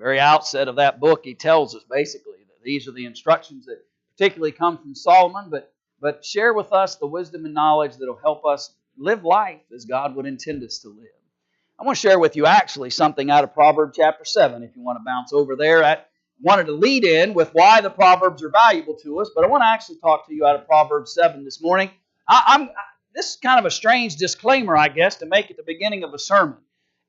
very outset of that book, he tells us basically that these are the instructions that particularly come from Solomon, but share with us the wisdom and knowledge that will help us live life as God would intend us to live. I want to share with you actually something out of Proverbs chapter 7, if you want to bounce over there. I wanted to lead in with why the Proverbs are valuable to us, but I want to actually talk to you out of Proverbs 7 this morning. This is kind of a strange disclaimer, I guess, to make at the beginning of a sermon.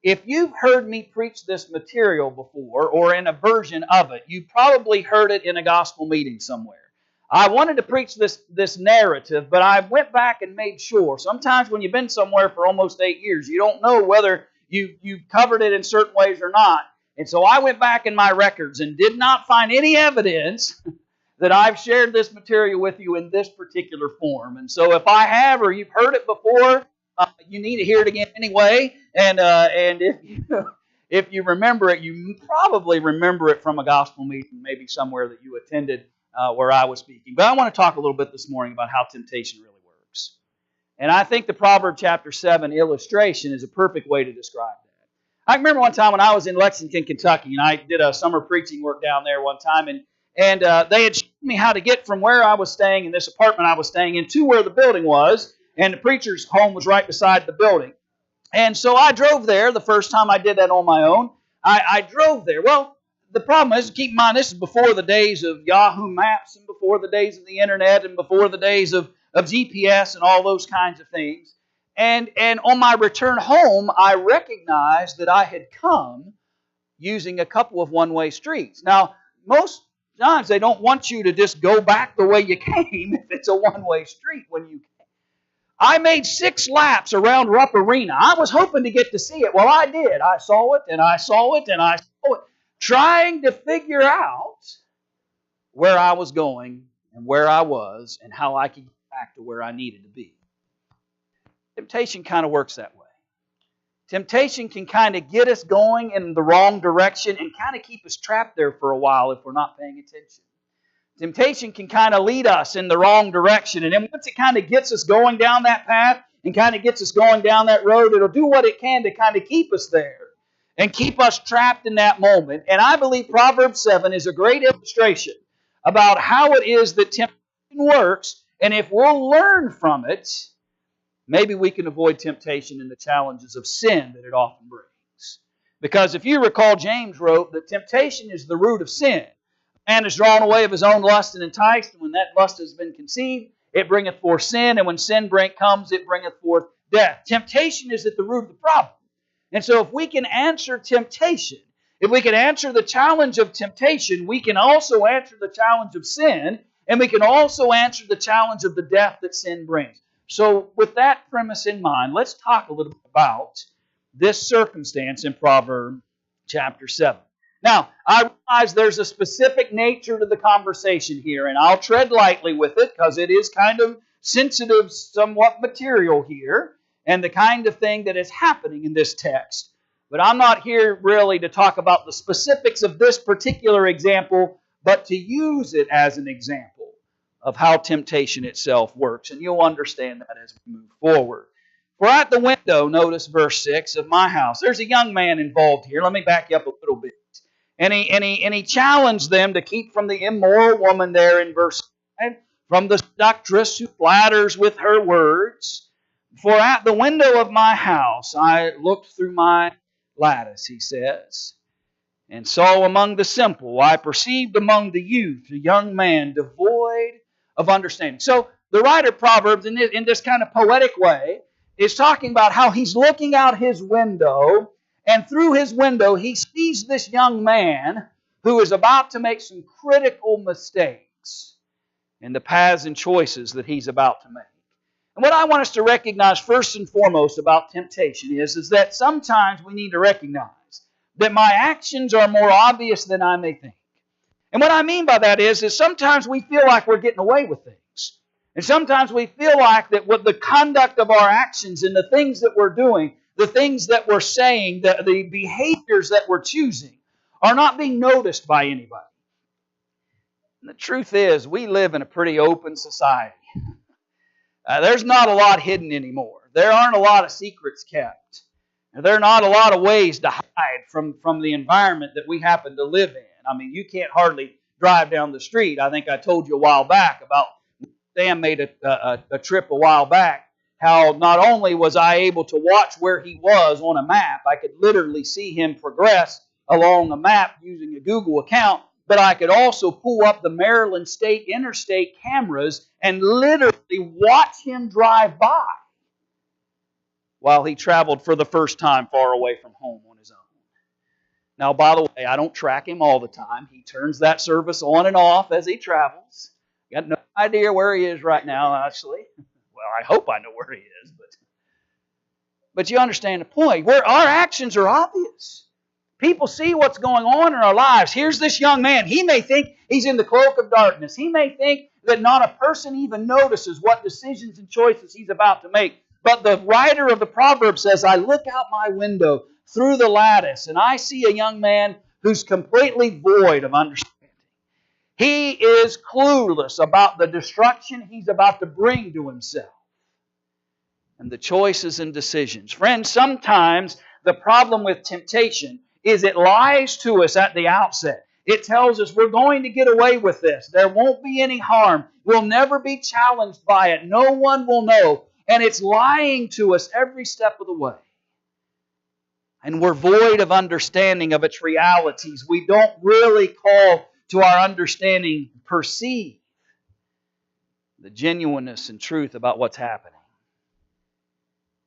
If you've heard me preach this material before, or in a version of it, you probably heard it in a gospel meeting somewhere. I wanted to preach this narrative, but I went back and made sure. Sometimes when you've been somewhere for almost 8 years, you don't know whether you've covered it in certain ways or not. And so I went back in my records and did not find any evidence that I've shared this material with you in this particular form. And so if I have, or you've heard it before, you need to hear it again anyway. And if you remember it, you probably remember it from a gospel meeting, maybe somewhere that you attended where I was speaking. But I want to talk a little bit this morning about how temptation really works. And I think the Proverbs chapter 7 illustration is a perfect way to describe that. I remember one time when I was in Lexington, Kentucky, and I did a summer preaching work down there one time, and they had shown me how to get from where I was staying in this apartment I was staying in to where the building was, and the preacher's home was right beside the building. And so I drove there the first time I did that on my own. I drove there. Well, the problem is, keep in mind, this is before the days of Yahoo Maps and before the days of the internet and before the days of GPS and all those kinds of things. And on my return home, I recognized that I had come using a couple of one-way streets. Now, most times they don't want you to just go back the way you came if it's a one-way street when you came. I made 6 laps around Rupp Arena. I was hoping to get to see it. Well, I did. I saw it, and I saw it, and I saw it, trying to figure out where I was going and where I was and how I could get back to where I needed to be. Temptation kind of works that way. Temptation can kind of get us going in the wrong direction and kind of keep us trapped there for a while if we're not paying attention. Temptation can kind of lead us in the wrong direction, and then once it kind of gets us going down that path and kind of gets us going down that road, it'll do what it can to kind of keep us there and keep us trapped in that moment. And I believe Proverbs 7 is a great illustration about how it is that temptation works, and if we'll learn from it, maybe we can avoid temptation and the challenges of sin that it often brings. Because if you recall, James wrote that temptation is the root of sin. Man is drawn away of his own lust and enticed, and when that lust has been conceived, it bringeth forth sin, and when sin comes, it bringeth forth death. Temptation is at the root of the problem. And so if we can answer temptation, if we can answer the challenge of temptation, we can also answer the challenge of sin, and we can also answer the challenge of the death that sin brings. So with that premise in mind, let's talk a little bit about this circumstance in Proverbs chapter 7. Now, I realize there's a specific nature to the conversation here, and I'll tread lightly with it because it is kind of sensitive, somewhat material here, and the kind of thing that is happening in this text. But I'm not here really to talk about the specifics of this particular example, but to use it as an example of how temptation itself works, and you'll understand that as we move forward. For at the window, notice verse 6 of my house, there's a young man involved here. Let me back you up a little bit. And he challenged them to keep from the immoral woman there in verse 5, from the seductress who flatters with her words. For at the window of my house I looked through my lattice, he says, and saw among the simple, I perceived among the youth a young man devoid of understanding. So the writer of Proverbs, in this kind of poetic way, is talking about how he's looking out his window, and through his window, he sees this young man who is about to make some critical mistakes in the paths and choices that he's about to make. And what I want us to recognize first and foremost about temptation is that sometimes we need to recognize that my actions are more obvious than I may think. And what I mean by that is sometimes we feel like we're getting away with things. And sometimes we feel like that with the conduct of our actions and the things that we're doing, the things that we're saying, the behaviors that we're choosing are not being noticed by anybody. And the truth is, we live in a pretty open society. There's not a lot hidden anymore. There aren't a lot of secrets kept. There are not a lot of ways to hide from the environment that we happen to live in. I mean, you can't hardly drive down the street. I think I told you a while back about Sam made a trip a while back, how not only was I able to watch where he was on a map, I could literally see him progress along a map using a Google account, but I could also pull up the Maryland State Interstate cameras and literally watch him drive by while he traveled for the first time far away from home on his own. Now, by the way, I don't track him all the time. He turns that service on and off as he travels. Got no idea where he is right now, actually. Well, I hope I know where he is, but you understand the point. Where our actions are obvious. People see what's going on in our lives. Here's this young man. He may think he's in the cloak of darkness. He may think that not a person even notices what decisions and choices he's about to make. But the writer of the Proverbs says, I look out my window through the lattice, and I see a young man who's completely void of understanding. He is clueless about the destruction he's about to bring to himself and the choices and decisions. Friends, sometimes the problem with temptation is it lies to us at the outset. It tells us we're going to get away with this. There won't be any harm. We'll never be challenged by it. No one will know. And it's lying to us every step of the way. And we're void of understanding of its realities. We don't really call to our understanding, perceive the genuineness and truth about what's happening.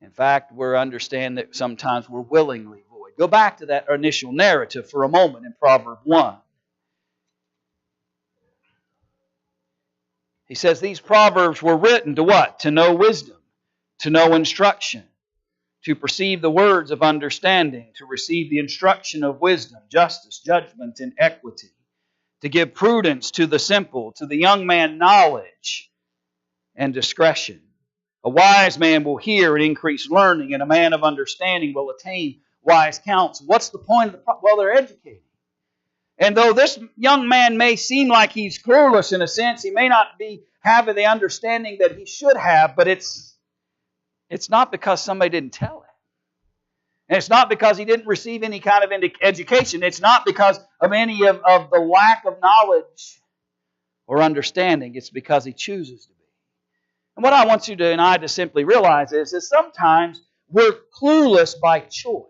In fact, we understand that sometimes we're willingly void. Go back to that initial narrative for a moment in Proverb 1. He says these Proverbs were written to what? To know wisdom, to know instruction, to perceive the words of understanding, to receive the instruction of wisdom, justice, judgment, and equity, to give prudence to the simple, to the young man knowledge and discretion. A wise man will hear and increase learning, and a man of understanding will attain wise counsel. What's the point of the Well, they're educated. And though this young man may seem like he's clueless in a sense, he may not be having the understanding that he should have, but it's not because somebody didn't tell him. And it's not because he didn't receive any kind of education. It's not because of any of the lack of knowledge or understanding. It's because he chooses to be. And what I want you to and I to simply realize is that sometimes we're clueless by choice.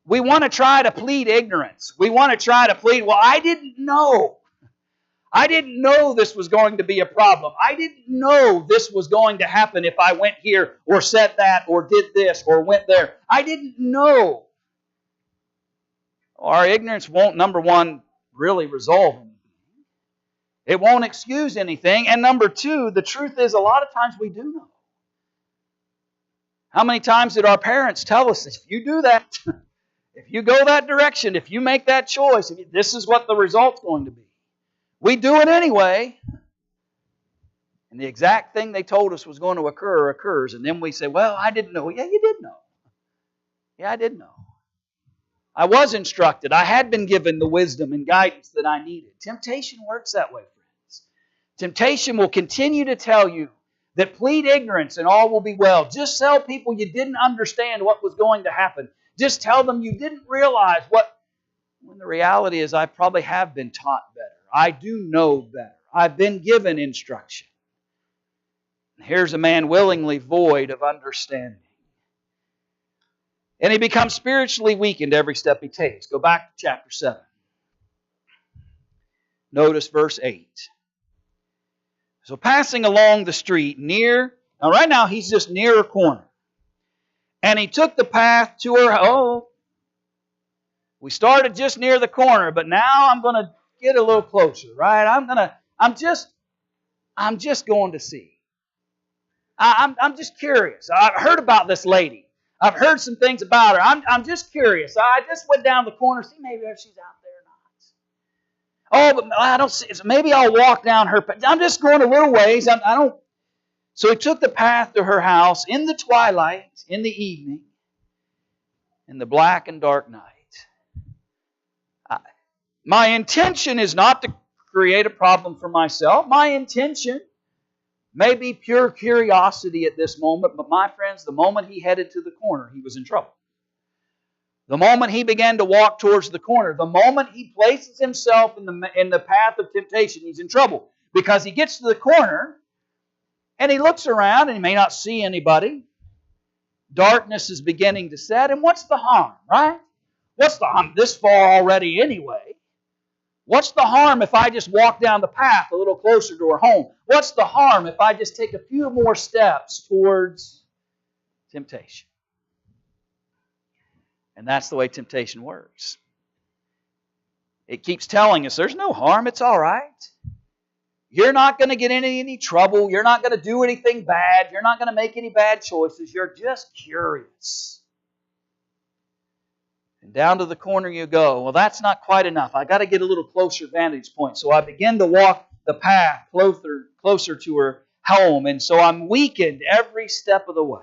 We want to try to plead ignorance. We want to try to plead, well, I didn't know. I didn't know this was going to be a problem. I didn't know this was going to happen if I went here or said that or did this or went there. I didn't know. Our ignorance won't, number one, really resolve anything. It won't excuse anything. And number two, the truth is a lot of times we do know. How many times did our parents tell us, if you do that, if you go that direction, if you make that choice, this is what the result's going to be. We do it anyway. And the exact thing they told us was going to occur occurs. And then we say, well, I didn't know. Yeah, you did know. Yeah, I did know. I was instructed. I had been given the wisdom and guidance that I needed. Temptation works that way, friends. Temptation will continue to tell you that plead ignorance and all will be well. Just tell people you didn't understand what was going to happen. Just tell them you didn't realize what, when the reality is I probably have been taught better. I do know better. I've been given instruction. Here's a man willingly void of understanding. And he becomes spiritually weakened every step he takes. Go back to chapter 7. Notice verse 8. So passing along the street now right now he's just near a corner. And he took the path to her. We started just near the corner, but now I'm going to get a little closer, right? I'm just going to see. I'm just curious. I've heard about this lady. I've heard some things about her. I'm just curious. I just went down the corner, see maybe if she's out there or not. Oh, but I don't see. So maybe I'll walk down her path. I'm just going a little ways. I don't. So he took the path to her house in the twilight, in the evening, in the black and dark night. My intention is not to create a problem for myself. My intention Maybe pure curiosity at this moment, but my friends, the moment he headed to the corner, he was in trouble. The moment he began to walk towards the corner, the moment he places himself in the path of temptation, he's in trouble. Because he gets to the corner and he looks around and he may not see anybody. Darkness is beginning to set, and what's the harm, right? What's the harm? This far already anyway. What's the harm if I just walk down the path a little closer to her home? What's the harm if I just take a few more steps towards temptation? And that's the way temptation works. It keeps telling us there's no harm, it's all right. You're not going to get in any trouble. You're not going to do anything bad. You're not going to make any bad choices. You're just curious. And down to the corner you go. Well, that's not quite enough. I got to get a little closer vantage point. So I begin to walk the path closer to her home. And so I'm weakened every step of the way.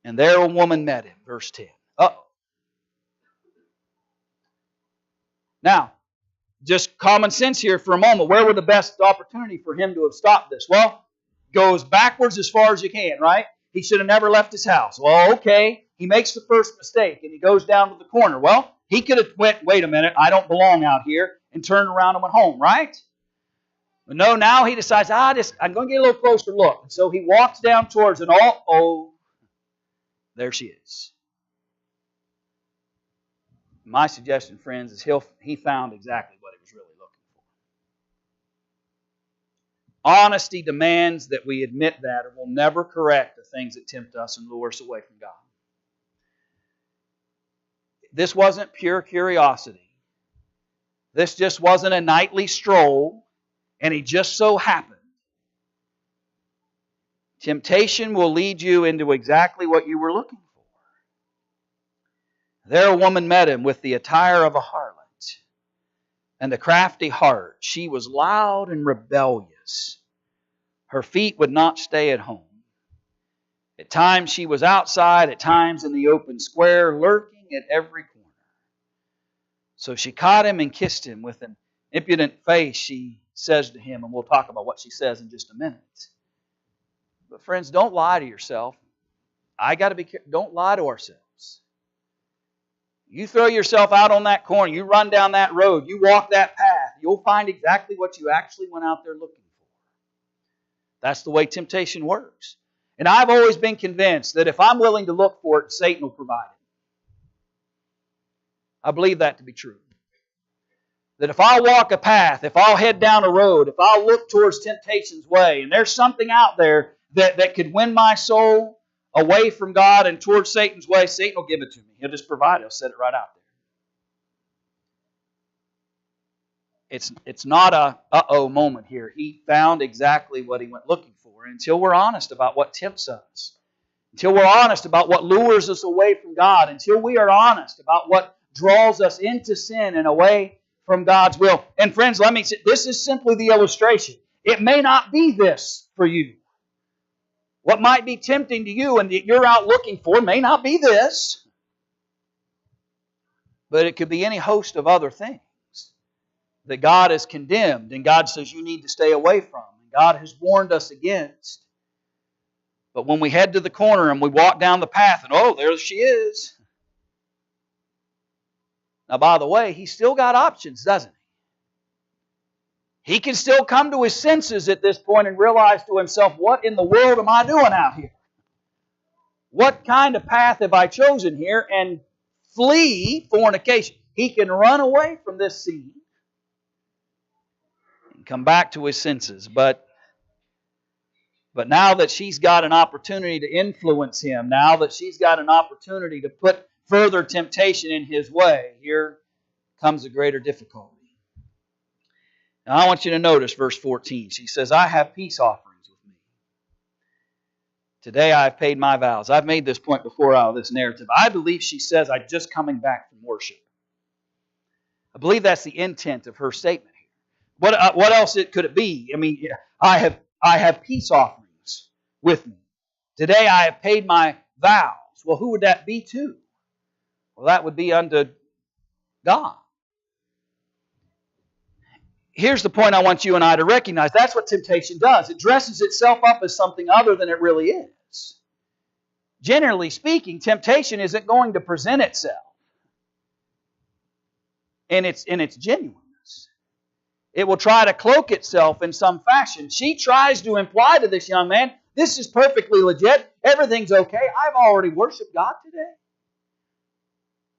And there a woman met him. Verse 10. Uh-oh. Now, just common sense here for a moment. Where would the best opportunity for him to have stopped this? Well, goes backwards as far as you can, right? He should have never left his house. Well, okay. He makes the first mistake and he goes down to the corner. Well, he could have went, wait a minute, I don't belong out here, and turned around and went home, right? But no, now he decides, I'm going to get a little closer look. And so he walks down towards it. Oh, there she is. My suggestion, friends, is he found exactly what he was really looking for. Honesty demands that we admit that, or we'll never correct the things that tempt us and lure us away from God. This wasn't pure curiosity. This just wasn't a nightly stroll, and he just so happened. Temptation will lead you into exactly what you were looking for. There a woman met him with the attire of a harlot and a crafty heart. She was loud and rebellious. Her feet would not stay at home. At times she was outside, at times in the open square, lurking at every corner. So she caught him and kissed him. With an impudent face she says to him, and we'll talk about what she says in just a minute. But friends, don't lie to yourself. Don't lie to ourselves. You throw yourself out on that corner, you run down that road, you walk that path, you'll find exactly what you actually went out there looking for. That's the way temptation works. And I've always been convinced that if I'm willing to look for it, Satan will provide it. I believe that to be true. That if I'll walk a path, if I'll head down a road, if I'll look towards temptation's way, and there's something out there that could win my soul away from God and towards Satan's way, Satan will give it to me. He'll just provide it. He'll set it right out there. It's not a uh-oh moment here. He found exactly what he went looking for. Until we're honest about what tempts us, until we're honest about what lures us away from God, until we are honest about what draws us into sin and away from God's will. And friends, let me say, this is simply the illustration. It may not be this for you. What might be tempting to you and that you're out looking for may not be this. But it could be any host of other things that God has condemned and God says you need to stay away from. And God has warned us against. But when we head to the corner and we walk down the path and oh, there she is. Now, by the way, he's still got options, doesn't he? He can still come to his senses at this point and realize to himself, what in the world am I doing out here? What kind of path have I chosen here? And flee fornication. He can run away from this scene and come back to his senses. But now that she's got an opportunity to influence him, now that she's got an opportunity to put further temptation in his way, here comes a greater difficulty. Now I want you to notice verse 14. She says, I have peace offerings with me. Today I have paid my vows. I've made this point before out of this narrative. I believe she says, I'm just coming back from worship. I believe that's the intent of her statement here. What else could it be? I mean, I have peace offerings with me. Today I have paid my vows. Well, who would that be to? Well, that would be unto God. here's the point I want you and I to recognize. That's what temptation does. It dresses itself up as something other than it really is. Generally speaking, temptation isn't going to present itself in its genuineness. It will try to cloak itself in some fashion. She tries to imply to this young man, this is perfectly legit. Everything's okay. I've already worshiped God today.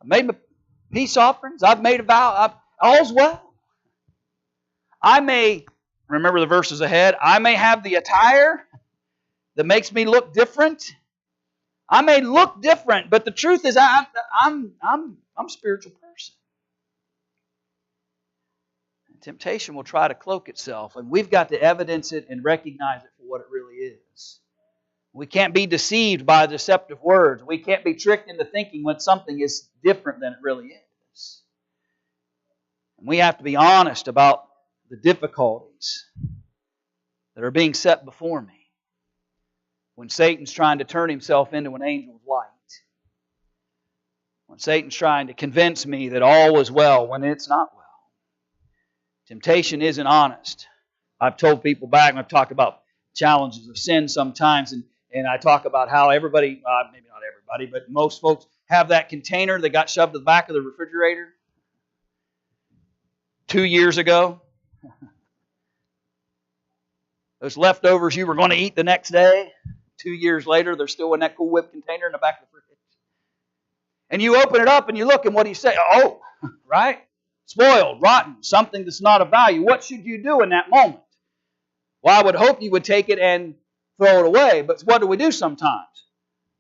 I've made my peace offerings. I've made a vow. All's well. I may, remember the verses ahead, I may have the attire that makes me look different. I may look different, but the truth is I'm a spiritual person. Temptation will try to cloak itself, and we've got to evidence it and recognize it for what it really is. We can't be deceived by deceptive words. We can't be tricked into thinking when something is different than it really is. And we have to be honest about the difficulties that are being set before me when Satan's trying to turn himself into an angel of light. When Satan's trying to convince me that all is well when it's not well. Temptation isn't honest. I've told people back, and I've talked about challenges of sin sometimes, and I talk about how everybody, maybe not everybody, but most folks have that container that got shoved to the back of the refrigerator 2 years ago. Those leftovers you were going to eat the next day, 2 years later, they're still in that Cool Whip container in the back of the fridge. And you open it up and you look, and what do you say? Oh, right? Spoiled, rotten, something that's not of value. What should you do in that moment? Well, I would hope you would take it and throw it away. But what do we do sometimes?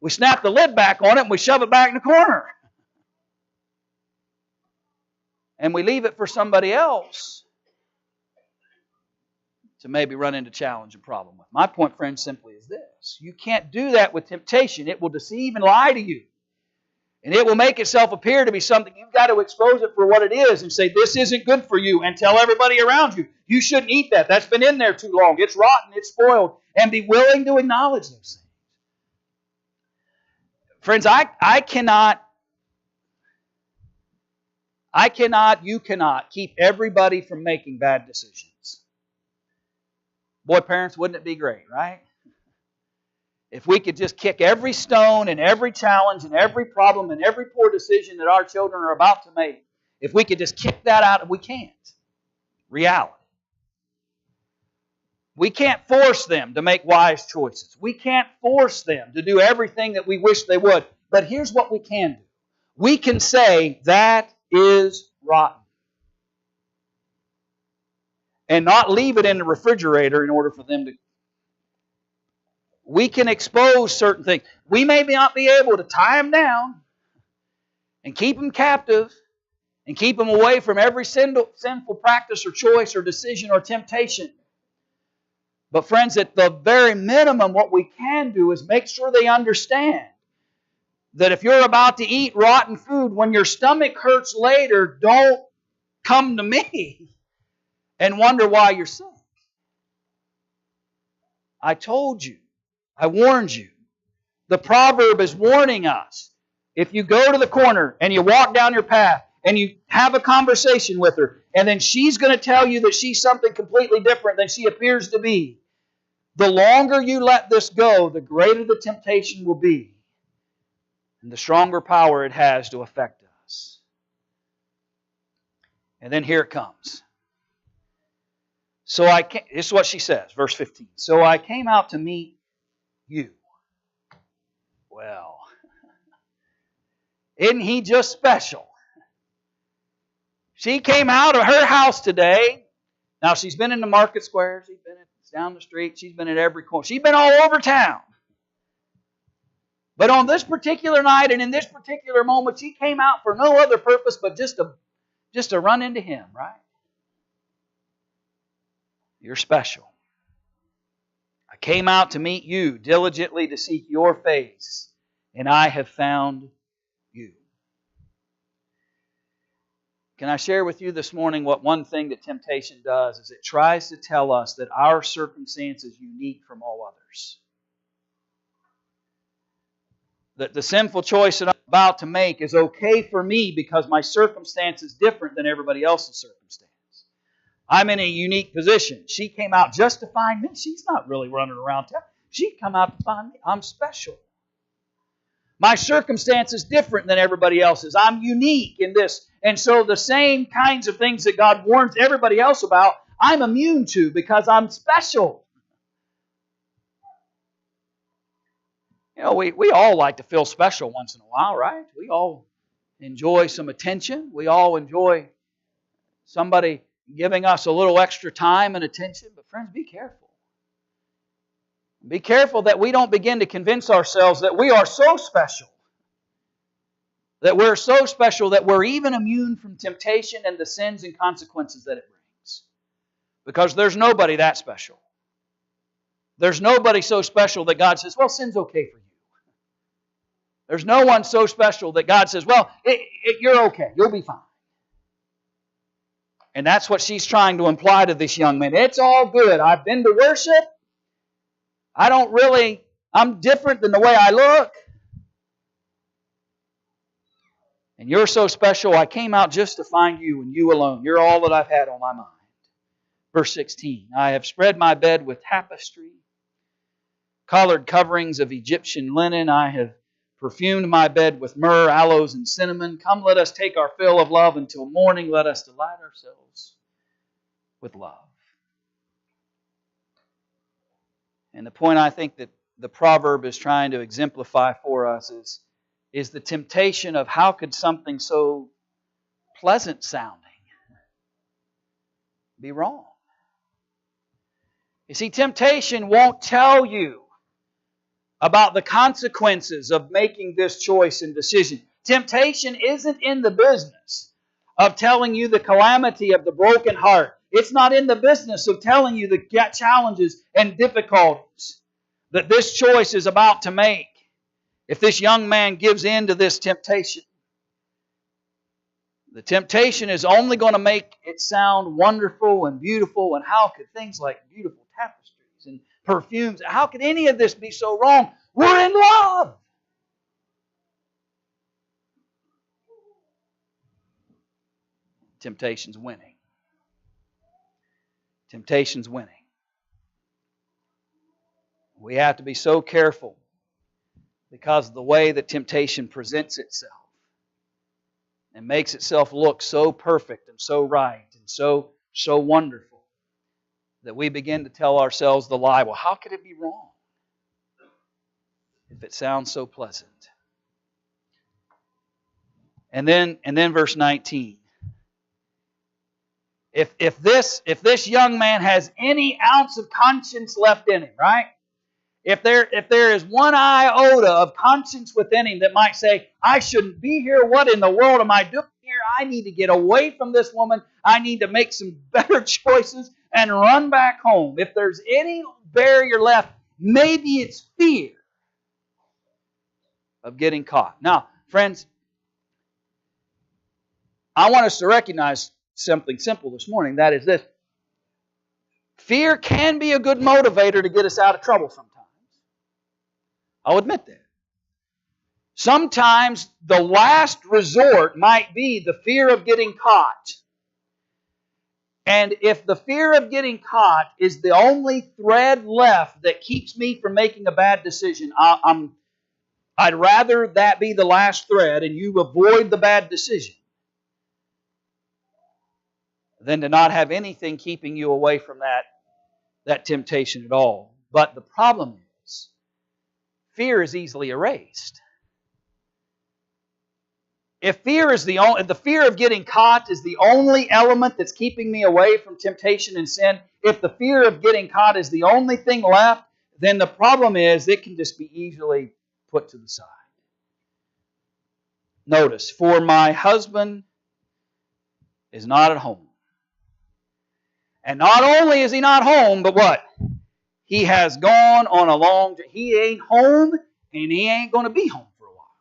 We snap the lid back on it and we shove it back in the corner. And we leave it for somebody else to maybe run into challenge and problem with. My point, friends, simply is this. You can't do that with temptation. It will deceive and lie to you. And it will make itself appear to be something. You've got to expose it for what it is and say, this isn't good for you, and tell everybody around you, you shouldn't eat that. That's been in there too long. It's rotten. It's spoiled. And be willing to acknowledge those things. Friends, you cannot keep everybody from making bad decisions. Boy, parents, wouldn't it be great, right? If we could just kick every stone and every challenge and every problem and every poor decision that our children are about to make, if we could just kick that out, we can't. Reality. We can't force them to make wise choices. We can't force them to do everything that we wish they would. But here's what we can do. We can say, that is rotten. And not leave it in the refrigerator in order for them to. We can expose certain things. We may not be able to tie them down and keep them captive and keep them away from every sinful practice or choice or decision or temptation. But friends, at the very minimum, what we can do is make sure they understand that if you're about to eat rotten food, when your stomach hurts later, don't come to me and wonder why you're sick. I told you. I warned you. The proverb is warning us. If you go to the corner and you walk down your path and you have a conversation with her, and then she's going to tell you that she's something completely different than she appears to be, the longer you let this go, the greater the temptation will be, and the stronger power it has to affect us. And then here it comes. This is what she says, verse 15. So I came out to meet you. Well, isn't he just special? She came out of her house today. Now, she's been in the market square. She's been down the street. She's been at every corner. She's been all over town. But on this particular night and in this particular moment, she came out for no other purpose but just to run into him, right? You're special. I came out to meet you, diligently to seek your face, and I have found you. Can I share with you this morning what one thing that temptation does is it tries to tell us that our circumstance is unique from all others. That the sinful choice that I'm about to make is okay for me because my circumstance is different than everybody else's circumstance. I'm in a unique position. She came out just to find me. She's not really running around town. She come out to find me. I'm special. My circumstance is different than everybody else's. I'm unique in this. And so the same kinds of things that God warns everybody else about, I'm immune to because I'm special. You know, we all like to feel special once in a while, right? We all enjoy some attention. We all enjoy somebody giving us a little extra time and attention. But friends, be careful. Be careful that we don't begin to convince ourselves that we are so special. That we're so special that we're even immune from temptation and the sins and consequences that it brings. Because there's nobody that special. There's nobody so special that God says, well, sin's okay for you. There's no one so special that God says, well, you're okay. You'll be fine. And that's what she's trying to imply to this young man. It's all good. I've been to worship. I'm different than the way I look. And you're so special, I came out just to find you and you alone. You're all that I've had on my mind. Verse 16, I have spread my bed with tapestry, colored coverings of Egyptian linen. I have perfumed my bed with myrrh, aloes, and cinnamon. Come, let us take our fill of love until morning. Let us delight ourselves with love. And the point I think that the proverb is trying to exemplify for us is the temptation of how could something so pleasant sounding be wrong? You see, temptation won't tell you about the consequences of making this choice and decision. Temptation isn't in the business of telling you the calamity of the broken heart. It's not in the business of telling you the challenges and difficulties that this choice is about to make. If this young man gives in to this temptation, the temptation is only going to make it sound wonderful and beautiful. And how could things like beautiful tapestries and perfumes, how could any of this be so wrong? We're in love. Temptation's winning. Temptation's winning. We have to be so careful because of the way that temptation presents itself and makes itself look so perfect and so right and so wonderful that we begin to tell ourselves the lie, well, how could it be wrong if it sounds so pleasant? And then verse 19. If this young man has any ounce of conscience left in him, right? If there is one iota of conscience within him that might say, I shouldn't be here, what in the world am I doing here? I need to get away from this woman. I need to make some better choices and run back home. If there's any barrier left, maybe it's fear of getting caught. Now, friends, I want us to recognize something simple this morning. That is this. Fear can be a good motivator to get us out of trouble sometimes. I'll admit that. Sometimes the last resort might be the fear of getting caught. And if the fear of getting caught is the only thread left that keeps me from making a bad decision, I'd rather that be the last thread and you avoid the bad decision than to not have anything keeping you away from that temptation at all. But the problem is, fear is easily erased. If the fear of getting caught is the only element that's keeping me away from temptation and sin, if the fear of getting caught is the only thing left, then the problem is it can just be easily put to the side. Notice, for my husband is not at home. And not only is he not home, but what? He has gone on a long journey. He ain't home, and he ain't going to be home for a while.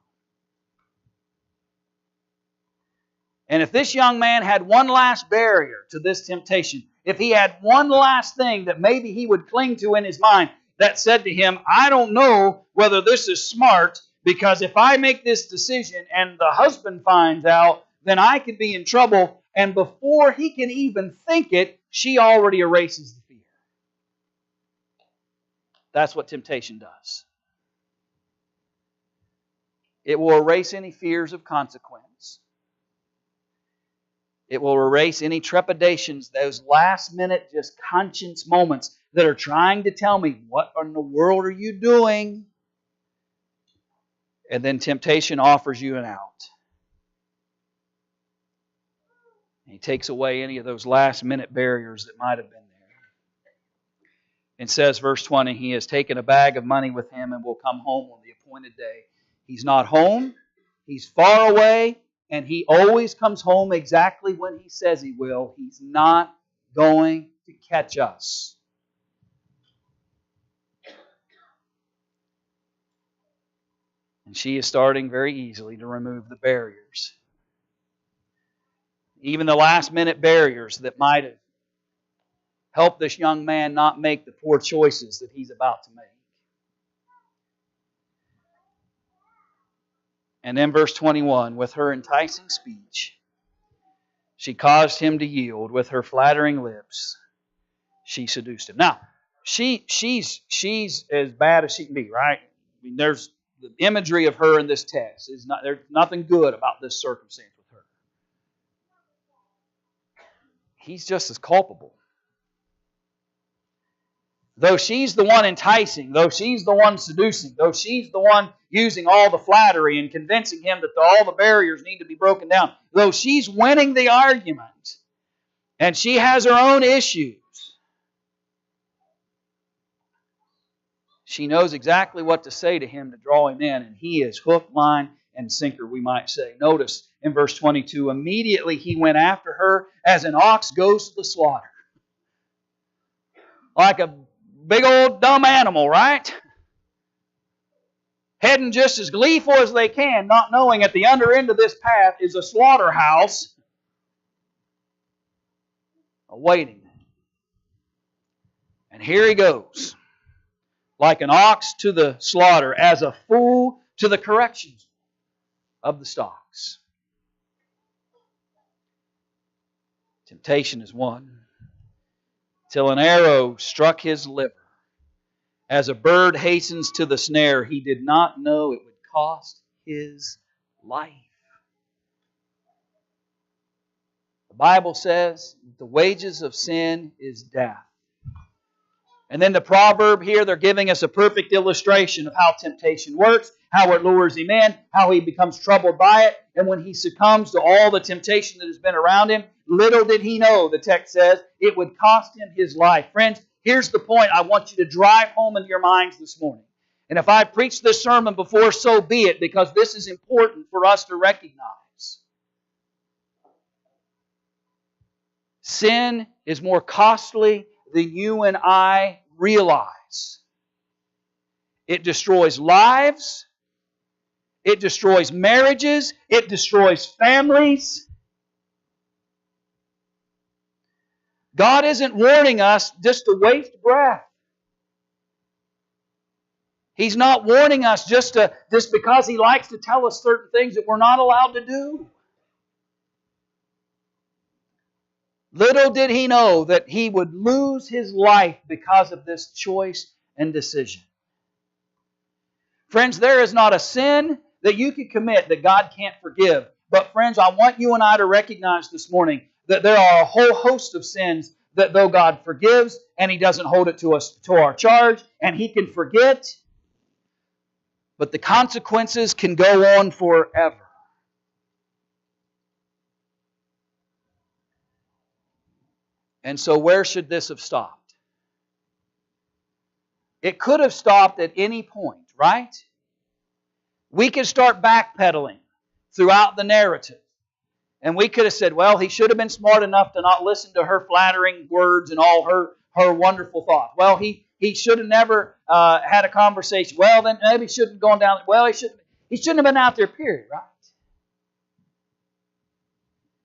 And if this young man had one last barrier to this temptation, if he had one last thing that maybe he would cling to in his mind that said to him, I don't know whether this is smart, because if I make this decision and the husband finds out, then I could be in trouble. And before he can even think it, she already erases the fear. That's what temptation does. It will erase any fears of consequence. It will erase any trepidations, those last minute just conscience moments that are trying to tell me, what in the world are you doing? And then temptation offers you an out. He takes away any of those last minute barriers that might have been there. And says, verse 20, he has taken a bag of money with him and will come home on the appointed day. He's not home. He's far away. And He always comes home exactly when He says He will. He's not going to catch us. And she is starting very easily to remove the barriers. Even the last minute barriers that might have helped this young man not make the poor choices that he's about to make. And then verse 21, with her enticing speech, she caused him to yield. With her flattering lips, she seduced him. Now, she's as bad as she can be, right? I mean, there's the imagery of her in this text. There's nothing good about this circumstance with her. He's just as culpable. Though she's the one enticing, though she's the one seducing, though she's the one using all the flattery and convincing him that all the barriers need to be broken down, though she's winning the argument, and she has her own issues, she knows exactly what to say to him to draw him in, and he is hook, line, and sinker, we might say. Notice in verse 22, immediately he went after her as an ox goes to the slaughter. Like a big old dumb animal, right? Heading just as gleeful as they can, not knowing at the under end of this path is a slaughterhouse awaiting. And here he goes, like an ox to the slaughter, as a fool to the corrections of the stocks. Temptation is one, till an arrow struck his liver. As a bird hastens to the snare, he did not know it would cost his life. The Bible says the wages of sin is death. And then the proverb here, they're giving us a perfect illustration of how temptation works, how it lures him in, how he becomes troubled by it, and when he succumbs to all the temptation that has been around him, little did he know, the text says, it would cost him his life. Friends, here's the point I want you to drive home into your minds this morning. And if I preached this sermon before, so be it, because this is important for us to recognize. Sin is more costly than you and I realize. It destroys lives. It destroys marriages. It destroys families. God isn't warning us just to waste breath. He's not warning us just because He likes to tell us certain things that we're not allowed to do. Little did he know that he would lose his life because of this choice and decision. Friends, there is not a sin that you can commit that God can't forgive. But friends, I want you and I to recognize this morning that there are a whole host of sins that though God forgives and He doesn't hold it to us to our charge and He can forget, but the consequences can go on forever. And so where should this have stopped? It could have stopped at any point, right? We could start backpedaling throughout the narrative. And we could have said, well, he should have been smart enough to not listen to her flattering words and all her wonderful thoughts. Well, he should have never had a conversation. Well, then maybe he shouldn't have gone down. Well, he shouldn't have been out there, period, right?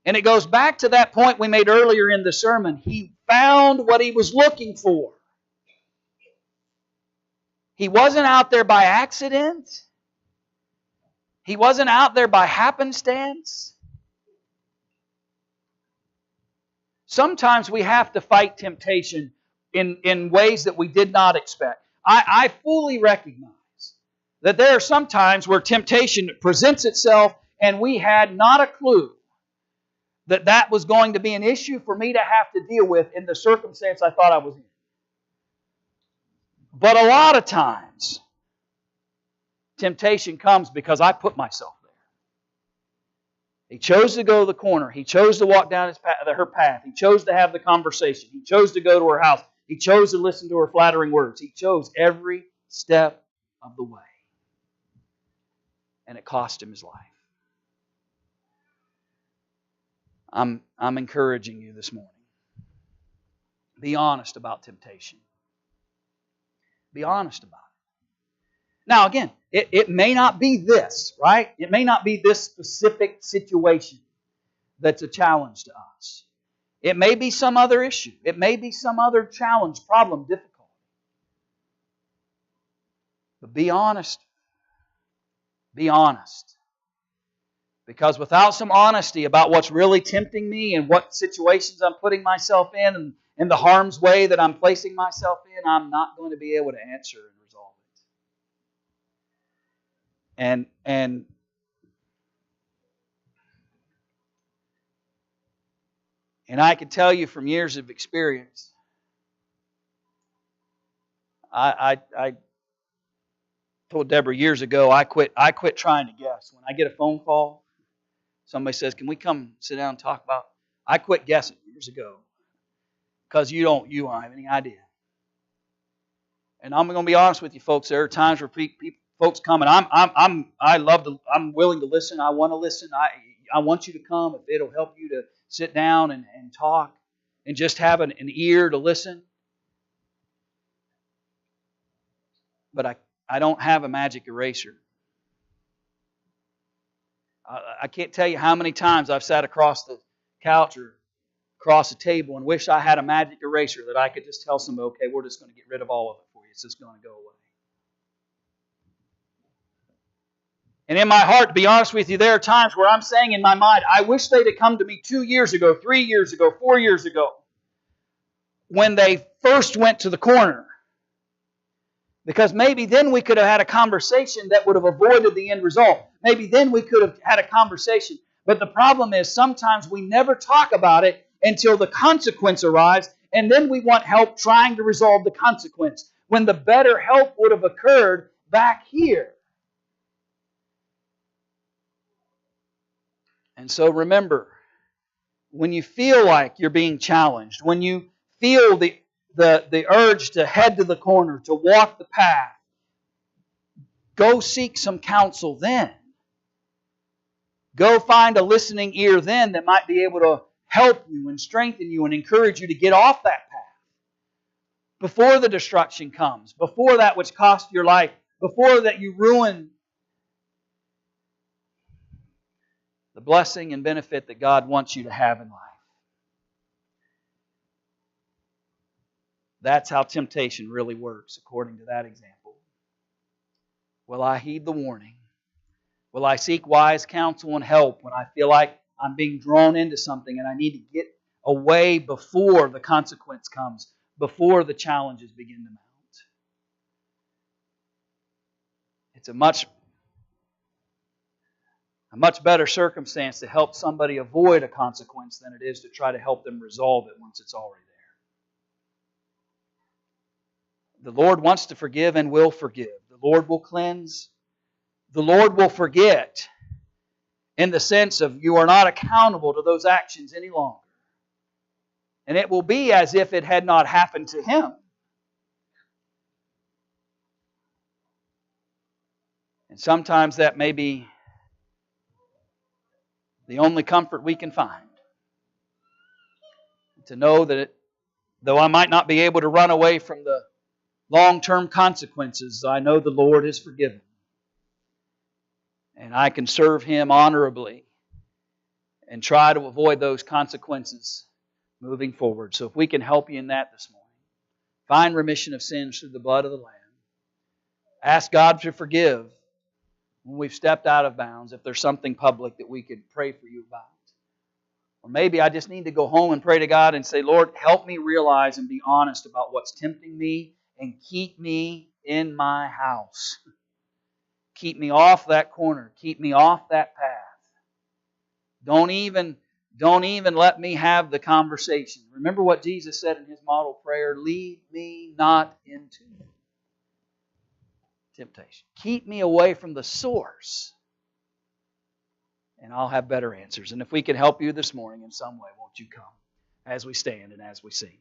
And it goes back to that point we made earlier in the sermon. He found what he was looking for. He wasn't out there by accident. He wasn't out there by happenstance. sometimes we have to fight temptation in ways that we did not expect. I fully recognize that there are some times where temptation presents itself and we had not a clue that that was going to be an issue for me to have to deal with in the circumstance I thought I was in. But a lot of times, temptation comes because I put myself there. He chose to go to the corner. He chose to walk down her path. He chose to have the conversation. He chose to go to her house. He chose to listen to her flattering words. He chose every step of the way. And it cost him his life. I'm encouraging you this morning. Be honest about temptation. Be honest about it. Now again, it may not be this, right? It may not be this specific situation that's a challenge to us. It may be some other issue. It may be some other challenge, problem, difficulty. But be honest. Be honest. Because without some honesty about what's really tempting me and what situations I'm putting myself in and the harm's way that I'm placing myself in, I'm not going to be able to answer and resolve it. And I can tell you from years of experience, I told Deborah years ago, I quit trying to guess. When I get a phone call, somebody says, "Can we come sit down and talk about?" I quit guessing years ago because you don't have any idea. And I'm going to be honest with you, folks. There are times where folks come, and I'm willing to listen. I want to listen. I want you to come if it'll help you to sit down and talk and just have an ear to listen. But I don't have a magic eraser. I can't tell you how many times I've sat across the couch or across the table and wish I had a magic eraser that I could just tell somebody, okay, we're just going to get rid of all of it for you. It's just going to go away. And in my heart, to be honest with you, there are times where I'm saying in my mind, I wish they'd have come to me 2 years ago, 3 years ago, 4 years ago, when they first went to the corner. Because maybe then we could have had a conversation that would have avoided the end result. Maybe then we could have had a conversation. But the problem is sometimes we never talk about it until the consequence arrives, and then we want help trying to resolve the consequence, when the better help would have occurred back here. And so remember, when you feel like you're being challenged, when you feel the urge to head to the corner, to walk the path, go seek some counsel then. Go find a listening ear then that might be able to help you and strengthen you and encourage you to get off that path before the destruction comes, before that which cost your life, before that you ruin the blessing and benefit that God wants you to have in life. That's how temptation really works, according to that example. Will I heed the warning? Will I seek wise counsel and help when I feel like I'm being drawn into something and I need to get away before the consequence comes, before the challenges begin to mount? It's a much better circumstance to help somebody avoid a consequence than it is to try to help them resolve it once it's already there. The Lord wants to forgive and will forgive. The Lord will cleanse. The Lord will forget, in the sense of you are not accountable to those actions any longer. And it will be as if it had not happened to Him. And sometimes that may be the only comfort we can find. To know that though I might not be able to run away from the long-term consequences, I know the Lord has forgiven. And I can serve Him honorably and try to avoid those consequences moving forward. So if we can help you in that this morning, find remission of sins through the blood of the Lamb. Ask God to forgive when we've stepped out of bounds, if there's something public that we could pray for you about. Or maybe I just need to go home and pray to God and say, Lord, help me realize and be honest about what's tempting me and keep me in my house. Keep me off that corner. Keep me off that path. Don't even let me have the conversation. Remember what Jesus said in His model prayer, lead me not into temptation. Keep me away from the source, and I'll have better answers. And if we can help you this morning in some way, won't you come as we stand and as we sing?